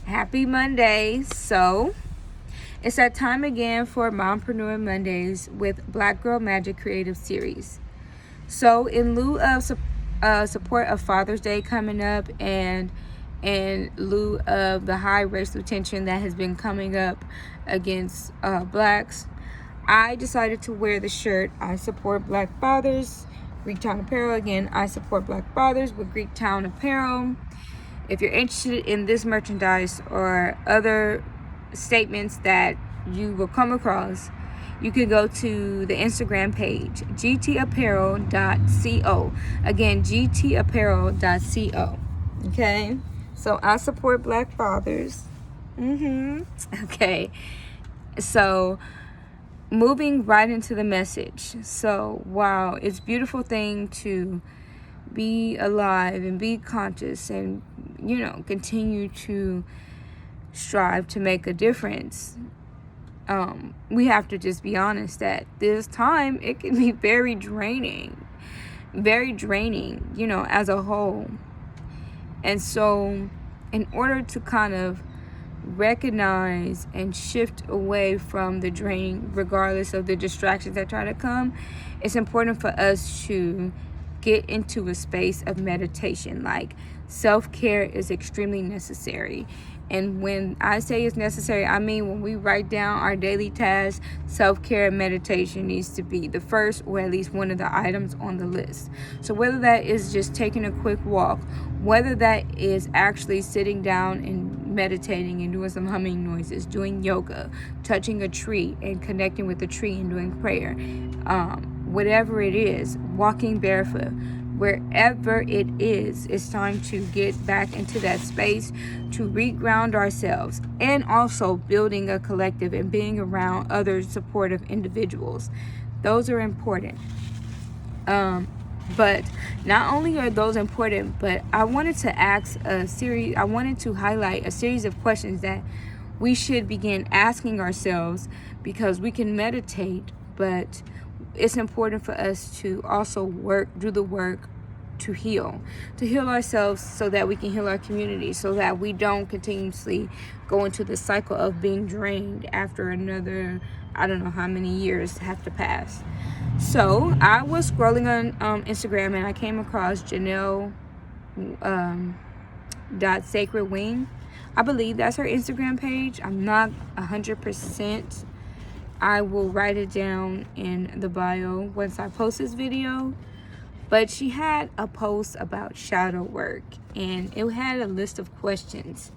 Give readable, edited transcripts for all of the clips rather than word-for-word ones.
Happy Monday. So it's that time again for Mompreneur Mondays with Black Girl Magic Creative Series. So in lieu of support of Father's Day coming up, and in lieu of the high racial tension that has been coming up against blacks, I decided to wear the shirt "I support Black fathers, Greektown Apparel." Again, I support Black fathers with Greektown Apparel. If you're interested in this merchandise or other statements that you will come across, you can go to the Instagram page, gtapparel.co. Again, gtapparel.co. Okay? So I support Black fathers. Okay. So moving right into the message. So, wow, it's a beautiful thing to be alive and be conscious and, continue to strive to make a difference. We have to just be honest that this time it can be very draining, as a whole. And so in order to kind of recognize and shift away from the draining, regardless of the distractions that try to come, it's important for us to get into a space of meditation. Like, self-care is extremely necessary. And when I say it's necessary, I mean when we write down our daily tasks, self-care and meditation needs to be the first or at least one of the items on the list. So whether that is just taking a quick walk, whether that is actually sitting down and meditating and doing some humming noises, doing yoga, touching a tree and connecting with the tree and doing prayer, whatever it is, walking barefoot, wherever it is, it's time to get back into that space to reground ourselves, and also building a collective and being around other supportive individuals. Those are important. But not only are those important, but I wanted to highlight a series of questions that we should begin asking ourselves, because we can meditate, but it's important for us to also do the work to heal ourselves, so that we can heal our community, so that we don't continuously go into the cycle of being drained after another, I don't know how many years have to pass. So I was scrolling on Instagram, and I came across Janelle .Sacred Wing. I believe that's her Instagram page. I'm not 100%. I will write it down in the bio once I post this video. But she had a post about shadow work, and it had a list of questions.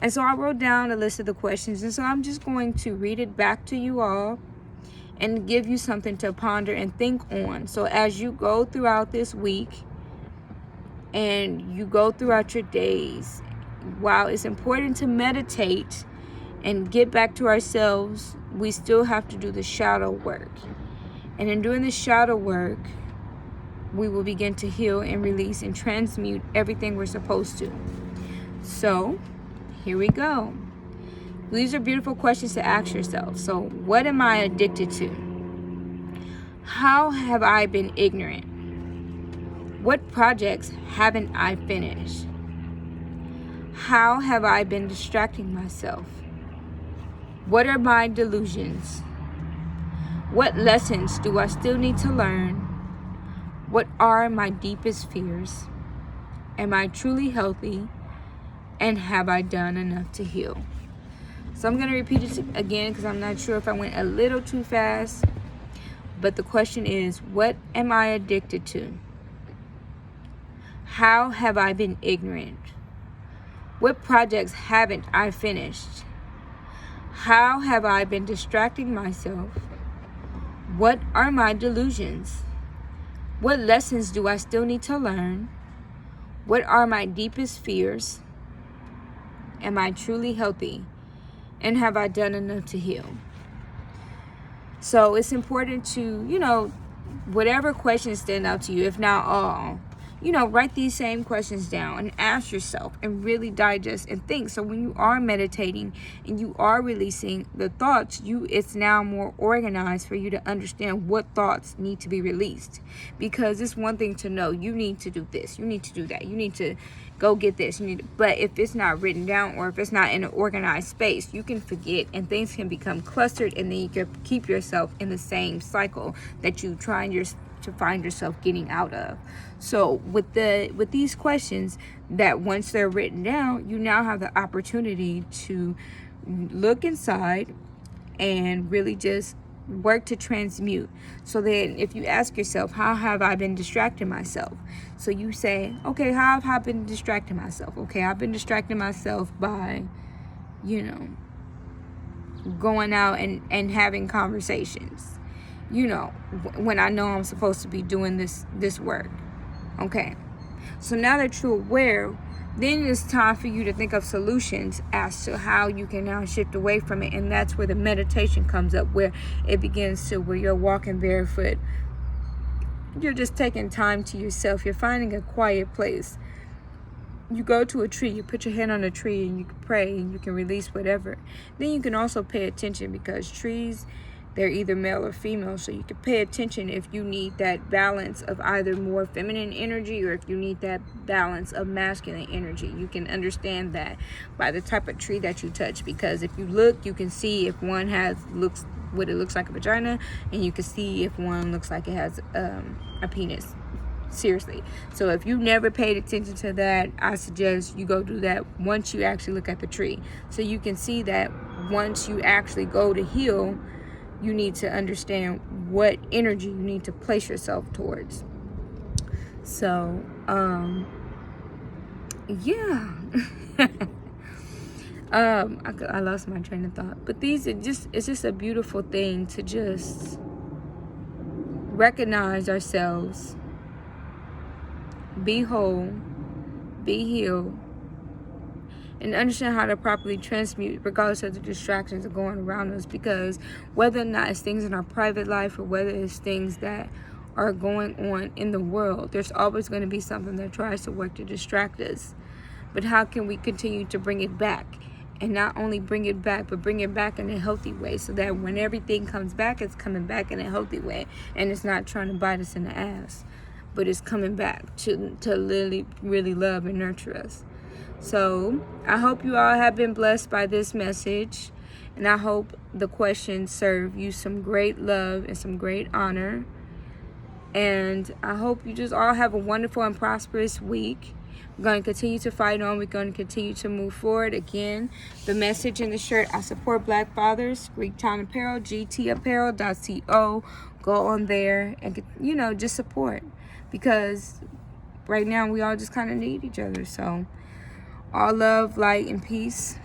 And so I wrote down a list of the questions, and so I'm just going to read it back to you all and give you something to ponder and think on. So as you go throughout this week and you go throughout your days, while it's important to meditate and get back to ourselves, we still have to do the shadow work. And in doing the shadow work, we will begin to heal and release and transmute everything we're supposed to. So, here we go. These are beautiful questions to ask yourself. So, what am I addicted to? How have I been ignorant? What projects haven't I finished? How have I been distracting myself? What are my delusions? What lessons do I still need to learn? What are my deepest fears? Am I truly healthy? And have I done enough to heal? So I'm going to repeat it again, because I'm not sure if I went a little too fast. But the question is, what am I addicted to? How have I been ignorant? What projects haven't I finished? How have I been distracting myself? What are my delusions? What lessons do I still need to learn? What are my deepest fears? Am I truly healthy? And have I done enough to heal? So it's important to, whatever questions stand out to you, if not all, write these same questions down and ask yourself and really digest and think. So when you are meditating and you are releasing the thoughts, it's now more organized for you to understand what thoughts need to be released. Because it's one thing to know you need to do this, you need to do that, you need to go get this, but if it's not written down or if it's not in an organized space, you can forget and things can become clustered, and then you can keep yourself in the same cycle that you to find yourself getting out of. So with these questions, that once they're written down, you now have the opportunity to look inside and really just work to transmute. So then if you ask yourself, how have I been distracting myself? So you say, okay, how have I been distracting myself? Okay, I've been distracting myself by, going out and having conversations, when I know I'm supposed to be doing this work. Okay, so now that you're aware, then it's time for you to think of solutions as to how you can now shift away from it. And that's where the meditation comes up, where it begins to, where you're walking barefoot, you're just taking time to yourself, you're finding a quiet place. You go to a tree, you put your hand on a tree and you can pray and you can release whatever. Then you can also pay attention, because trees, they're either male or female, so you can pay attention if you need that balance of either more feminine energy or if you need that balance of masculine energy. You can understand that by the type of tree that you touch, because if you look, you can see if one looks what it looks like a vagina, and you can see if one looks like it has a penis. Seriously. So if you've never paid attention to that, I suggest you go do that once you actually look at the tree, so you can see that once you actually go to heal, you need to understand what energy you need to place yourself towards. So, yeah. I lost my train of thought. But it's just a beautiful thing to just recognize ourselves, be whole, be healed, and understand how to properly transmute regardless of the distractions that are going around us. Because whether or not it's things in our private life or whether it's things that are going on in the world, there's always going to be something that tries to work to distract us. But how can we continue to bring it back? And not only bring it back, but bring it back in a healthy way, so that when everything comes back, it's coming back in a healthy way, and it's not trying to bite us in the ass, but it's coming back to really, really love and nurture us. So I hope you all have been blessed by this message, and I hope the questions serve you some great love and some great honor. And I hope you just all have a wonderful and prosperous week. We're going to continue to fight on. We're going to continue to move forward. Again, the message in the shirt, I support Black fathers, Greek Town Apparel, gtapparel.co. Go on there and, just support. Because right now we all just kind of need each other. So all love, light, and peace.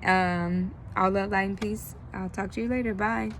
All love, light, and peace. I'll talk to you later. Bye.